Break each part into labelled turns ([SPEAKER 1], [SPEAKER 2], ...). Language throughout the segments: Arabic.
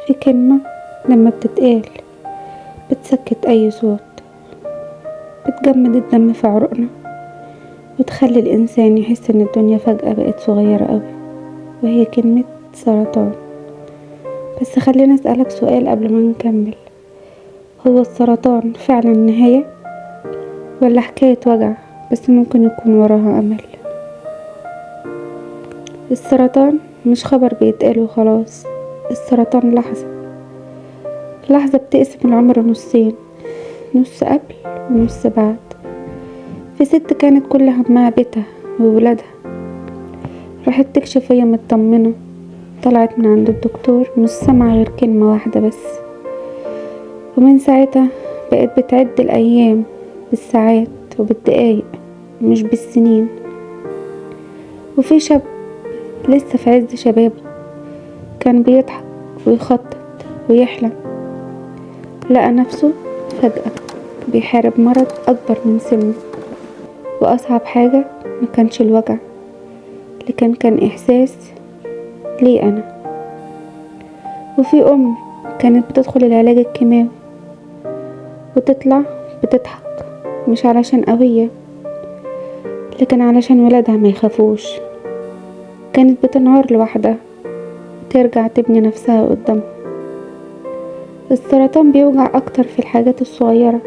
[SPEAKER 1] في كلمة لما بتتقال بتسكت أي صوت، بتجمد الدم في عروقنا وتخلي الإنسان يحس إن الدنيا فجأة بقت صغيرة أوي، وهي كلمة سرطان. بس خلينا أسألك سؤال قبل ما نكمل، هو السرطان فعلا نهاية ولا حكاية وجع بس ممكن يكون وراها أمل؟ السرطان مش خبر بيتقال وخلاص، السرطان لحظة بتقسم العمر نصين، نص قبل ونص بعد. في ست كانت كل همها بيتها وولادها، راحت تكشف وهي مطمنة، طلعت من عند الدكتور مش سامعة غير كلمة واحدة بس، ومن ساعتها بقت بتعد الأيام بالساعات وبالدقايق مش بالسنين. وفي شاب لسه في عز شبابه كان بيضحك ويخطط ويحلم، لقى نفسه فجأة بيحارب مرض أكبر من سنه، وأصعب حاجة ما كانش الوجع، لكن كان إحساس ليه أنا. وفي أم كانت بتدخل العلاج الكيماوي وتطلع بتضحك، مش علشان قوية لكن علشان ولادها ما يخافوش. كانت بتنهار لوحدها وترجع تبني نفسها قدامها. السرطان بيوجع أكتر في الحاجات الصغيرة،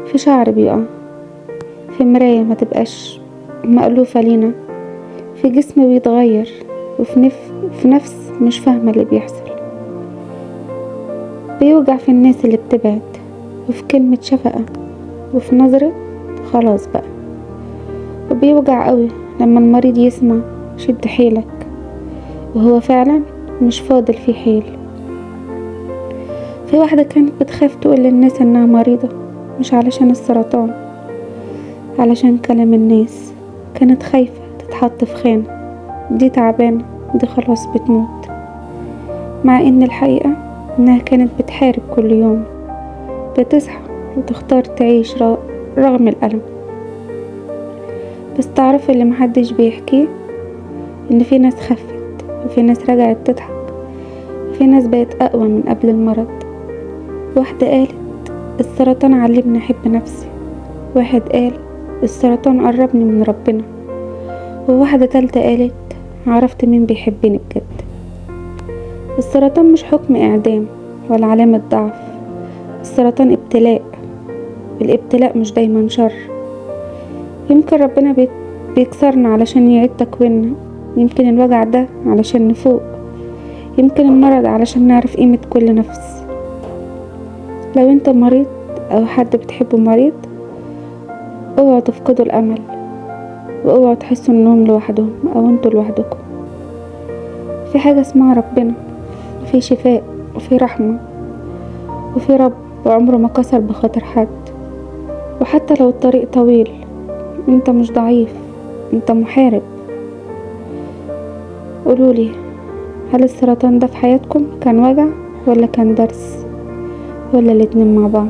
[SPEAKER 1] في شعر بيقع، في مراية ما تبقاش مألوفة لينا، في جسم بيتغير، في نفس مش فاهمة اللي بيحصل. بيوجع في الناس اللي بتبعد، وفي كلمة شفقة، وفي نظرة خلاص بقى. وبيوجع قوي لما المريض يسمع شد حيلك وهو فعلا مش فاضل فيه حيل. في واحدة كانت بتخاف تقول للناس انها مريضة، مش علشان السرطان، علشان كلام الناس. كانت خايفة تتحط في خانة، دي تعبانة، دي خلاص بتموت، مع ان الحقيقة انها كانت بتحارب كل يوم، بتصحى وتختار تعيش رغم الألم. بس تعرف اللي محدش بيحكيه، ان في ناس خفت، وفي ناس رجعت تضحك، وفي ناس بقت اقوى من قبل المرض. واحدة قالت السرطان علمني احب نفسي، واحد قال السرطان قربني من ربنا، وواحدة تالتة قالت عرفت مين بيحبني بجد. السرطان مش حكم اعدام ولا علامة ضعف، السرطان ابتلاء، الابتلاء مش دايما شر. يمكن ربنا بيكسرنا علشان يعيد تكويننا، يمكن الوجع ده علشان نفوق، يمكن المرض علشان نعرف قيمة كل نفس. لو انت مريض او حد بتحبه مريض، اوعوا تفقدوا الامل، واوعوا تحسوا انهم لوحدهم او انتوا لوحدكم. في حاجة اسمها ربنا، وفي شفاء، وفي رحمة، وفي رب وعمره ما كسر بخاطر حد. وحتى لو الطريق طويل، انت مش ضعيف، انت محارب. قولولي، هل السرطان ده في حياتكم كان وجع ولا كان درس ولا الاتنين مع بعض؟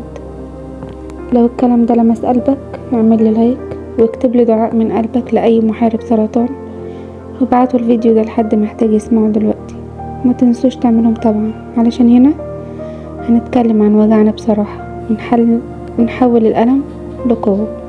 [SPEAKER 1] لو الكلام ده لمس قلبك اعمل لي لايك، واكتب لي دعاء من قلبك لأي محارب سرطان، وابعتوا الفيديو ده لحد محتاج يسمعه دلوقتي. ما تنسوش تعملوا متابعة، علشان هنا هنتكلم عن وجعنا بصراحة، ونحول الألم لقوة.